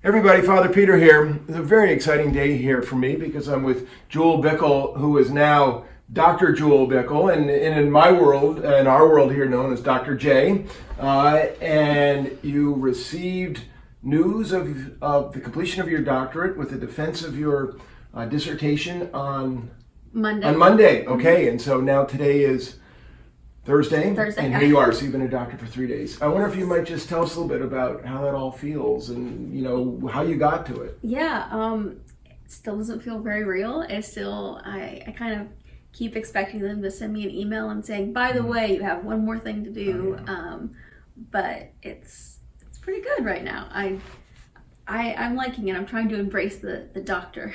Everybody, Father Peter here. It's a very exciting day here for me because I'm with Jewelle Bickel, who is now Dr. Jewelle Bickel, and in my world, in our world here, known as Dr. J. And you received news of the completion of your doctorate with the defense of your dissertation on Monday. On Monday, okay. And so now today is Thursday, and here you are. So you've been a doctor for 3 days. I wonder if you might just tell us a little bit about how that all feels and, how you got to it. Yeah, it still doesn't feel very real. I kind of keep expecting them to send me an email and saying, by the way, you have one more thing to do. But it's pretty good right now. I'm liking it. I'm trying to embrace the doctor.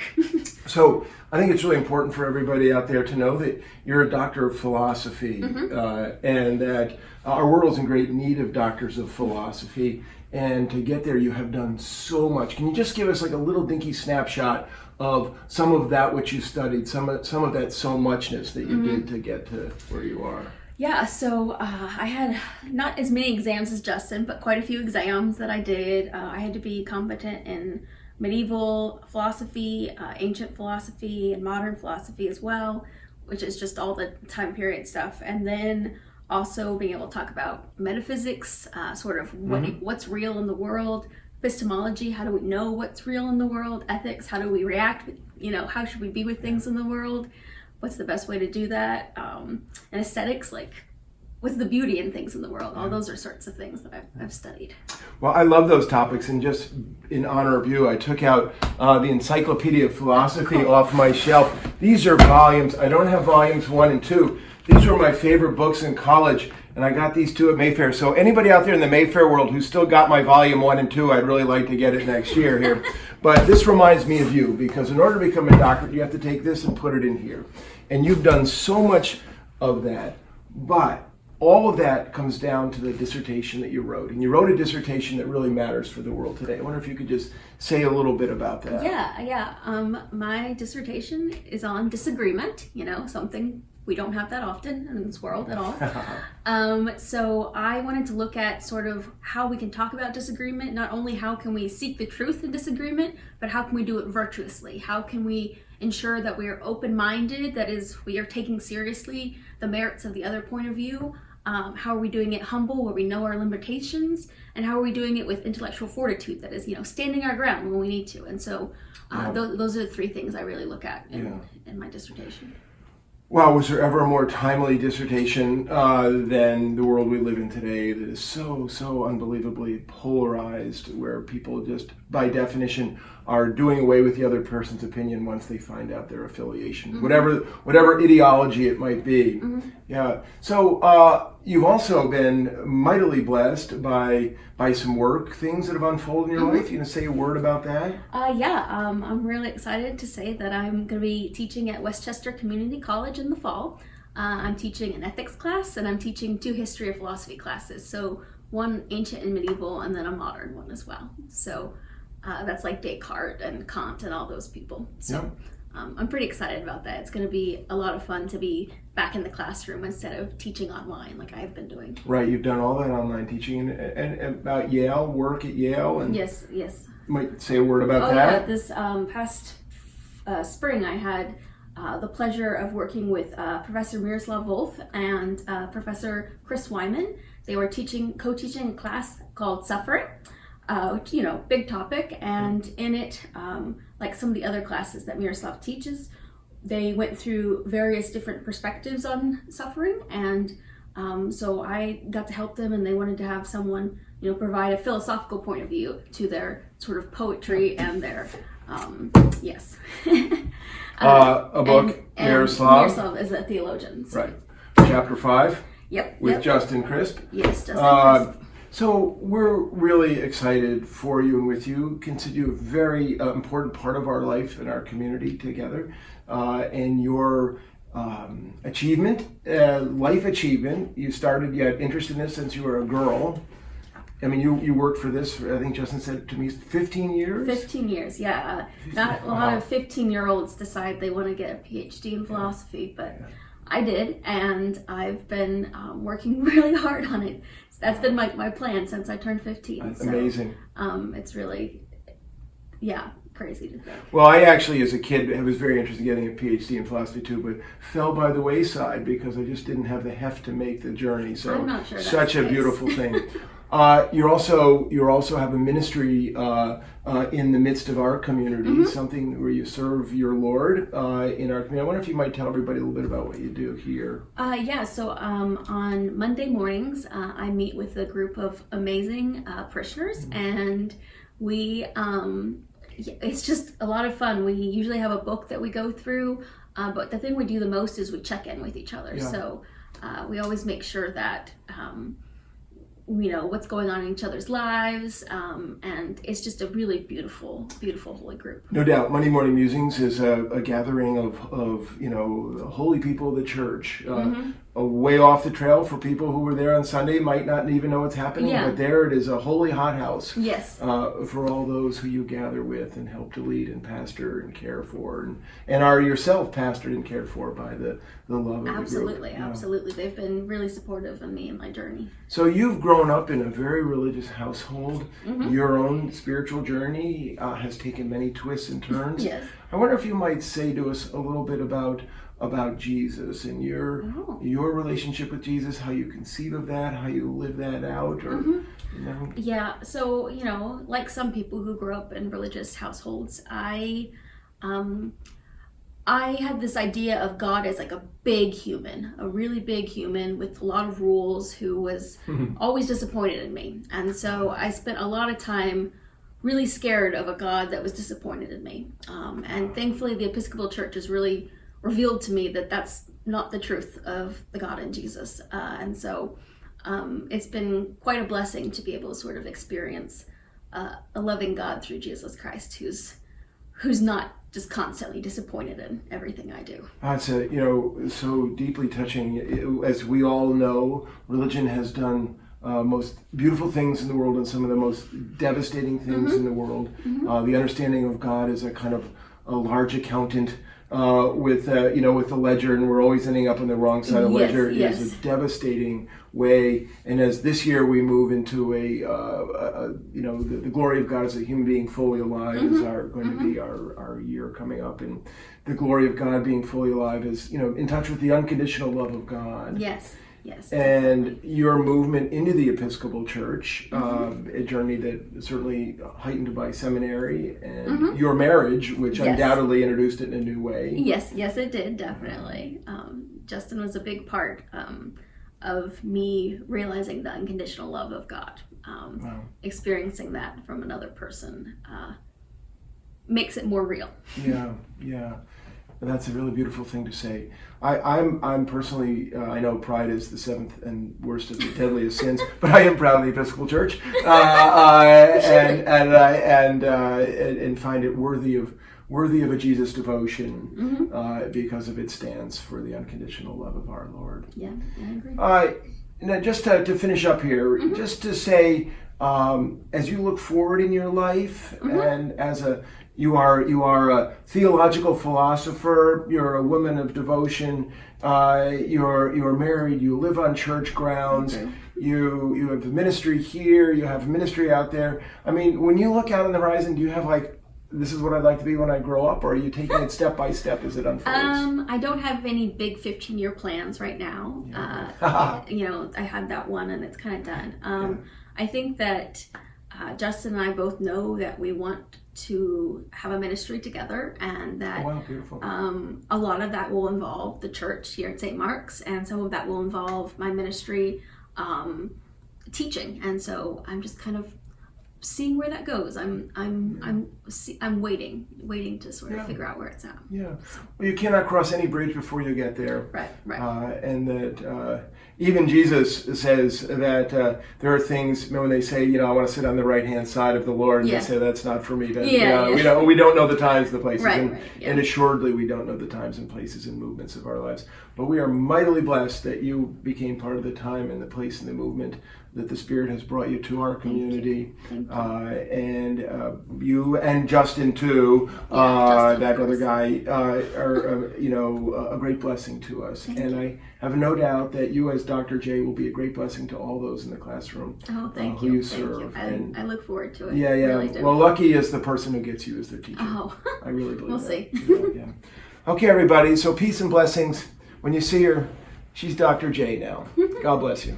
So I think it's really important for everybody out there to know that you're a doctor of philosophy, and that our world is in great need of doctors of philosophy. And to get there, you have done so much. Can you just give us like a little dinky snapshot of some of that which you studied, some of that so muchness that you did to get to where you are? Yeah, so I had not as many exams as Justin, but quite a few exams that I did. I had to be competent in medieval philosophy, ancient philosophy, and modern philosophy as well, which is just all the time period stuff. And then also being able to talk about metaphysics, sort of what's real in the world, epistemology, how do we know what's real in the world, ethics, how do we react, how should we be with things in the world, what's the best way to do that, and aesthetics, like what's the beauty in things in the world. All those are sorts of things that I've studied. Well, I love those topics, and just in honor of you, I took out the Encyclopedia of Philosophy off my shelf. These are volumes. I don't have volumes 1 and 2. These were my favorite books in college, and I got these 2 at Mayfair. So anybody out there in the Mayfair world who's still got my volume 1 and 2, I'd really like to get it next year here. But this reminds me of you, because in order to become a doctor, you have to take this and put it in here. And you've done so much of that, but all of that comes down to the dissertation that you wrote. And you wrote a dissertation that really matters for the world today. I wonder if you could just say a little bit about that. Yeah. My dissertation is on disagreement, something we don't have that often in this world at all. So I wanted to look at sort of how we can talk about disagreement. Not only how can we seek the truth in disagreement, but how can we do it virtuously? How can we ensure that we are open-minded, that is, we are taking seriously the merits of the other point of view? How are we doing it humble, where we know our limitations? And how are we doing it with intellectual fortitude, that is, standing our ground when we need to? And so those are the 3 things I really look at in my dissertation. Wow, was there ever a more timely dissertation than the world we live in today that is so unbelievably polarized, where people just, by definition, are doing away with the other person's opinion once they find out their affiliation, whatever ideology it might be. Yeah. So you've also been mightily blessed by some work, things that have unfolded in your life. You gonna say a word about that? I'm really excited to say that I'm going to be teaching at Westchester Community College in the fall. I'm teaching an ethics class, and I'm teaching 2 history of philosophy classes. So one ancient and medieval, and then a modern one as well. So that's like Descartes and Kant and all those people. So I'm pretty excited about that. It's going to be a lot of fun to be back in the classroom instead of teaching online like I've been doing. Right, you've done all that online teaching, and about Yale, work at Yale. And Yes. Might say a word about that? Yeah, this past spring I had the pleasure of working with Professor Miroslav Wolf and Professor Chris Wyman. They were co-teaching a class called Suffering, which, big topic, and in it, like some of the other classes that Miroslav teaches, they went through various different perspectives on suffering, and so I got to help them, and they wanted to have someone, provide a philosophical point of view to their sort of poetry and their, yes. A book, Miroslav. Miroslav is a theologian. So. Right. Chapter 5. Yep. With Justin Crisp. Yes, Justin Crisp. So we're really excited for you and with you. Consider you a very important part of our life and our community together. And your achievement, life achievement, you had interest in this since you were a girl. I mean, you worked for this, I think Justin said to me, 15 years? 15 years, yeah. Not a lot of 15-year-olds decide they want to get a PhD in philosophy, but I did, and I've been working really hard on it. That's been my plan since I turned 15. That's amazing. It's really Yeah, crazy to think. Well, I actually, as a kid, I was very interested in getting a PhD in philosophy too, but fell by the wayside because I just didn't have the heft to make the journey. So, I'm not sure that's such the a case. beautiful thing. You also have a ministry in the midst of our community, something where you serve your Lord in our community. I wonder if you might tell everybody a little bit about what you do here. So on Monday mornings, I meet with a group of amazing parishioners, and we it's just a lot of fun. We usually have a book that we go through, but the thing we do the most is we check in with each other. Yeah. So we always make sure that we know what's going on in each other's lives, and it's just a really beautiful holy group. No doubt. Monday Morning Musings is a gathering of holy people of the church. Way off the trail for people who were there on Sunday, might not even know what's happening, but there it is, a holy hothouse. Yes. For all those who you gather with and help to lead and pastor and care for, and are yourself pastored and cared for by the love of the group. Absolutely. They've been really supportive of me in my journey. So you've grown up in a very religious household. Your own spiritual journey has taken many twists and turns. Yes. I wonder if you might say to us a little bit about Jesus and your relationship with Jesus, how you conceive of that, how you live that out, or Yeah, so like some people who grew up in religious households, I had this idea of God as like a big human, a really big human with a lot of rules, who was always disappointed in me. And so I spent a lot of time really scared of a God that was disappointed in me. And thankfully the Episcopal Church has really revealed to me that that's not the truth of the God in Jesus. And so it's been quite a blessing to be able to sort of experience a loving God through Jesus Christ, who's not just constantly disappointed in everything I do. It's so deeply touching. As we all know, religion has done most beautiful things in the world and some of the most devastating things in the world. The understanding of God is a kind of a large accountant with the ledger, and we're always ending up on the wrong side of the ledger. Yes. Is a devastating way. And as this year we move into the glory of God as a human being fully alive is going to be our year coming up, and the glory of God being fully alive is in touch with the unconditional love of God. Yes. And definitely. your movement into the Episcopal Church, a journey that certainly heightened by seminary, and your marriage, which undoubtedly introduced it in a new way. Yes, it did, definitely. Justin was a big part of me realizing the unconditional love of God. Experiencing that from another person makes it more real. Yeah. That's a really beautiful thing to say. I'm personally, I know pride is the seventh and worst of the deadliest sins, but I am proud of the Episcopal Church, and find it worthy of a Jesus devotion, because of its stance for the unconditional love of our Lord. Yeah, I agree. Now, just to finish up here, just to say, as you look forward in your life, and as you are a theological philosopher, you're a woman of devotion, you're married, you live on church grounds, you have a ministry here, you have a ministry out there. I mean, when you look out on the horizon, do you have this is what I'd like to be when I grow up, or are you taking it step by step as it unfolds? I don't have any big 15-year plans right now. I had that one and it's kind of done. I think that Justin and I both know that we want to have a ministry together, and that a lot of that will involve the church here at St. Mark's, and some of that will involve my ministry teaching. And so I'm just kind of seeing where that goes. I'm waiting to sort of figure out where it's at. Yeah. Well, you cannot cross any bridge before you get there. Right. And that even Jesus says that there are things, when they say, I want to sit on the right-hand side of the Lord, and they say that's not for me. We don't know the times and the places. And assuredly we don't know the times and places and movements of our lives. But we are mightily blessed that you became part of the time and the place and the movement that the Spirit has brought you to our community. Thank you. And you and Justin too, Justin, that other guy, are a great blessing to us. Thank and you. I have no doubt that you, as Dr. J will be a great blessing to all those in the classroom. Oh, thank who you. you Thank serve. you. I look forward to it. Yeah, yeah. Really do. Well, lucky is the person who gets you as their teacher. Oh. I really believe We'll that. see. Yeah. Okay, everybody. So peace and blessings. When you see her, she's Dr. J now. God bless you.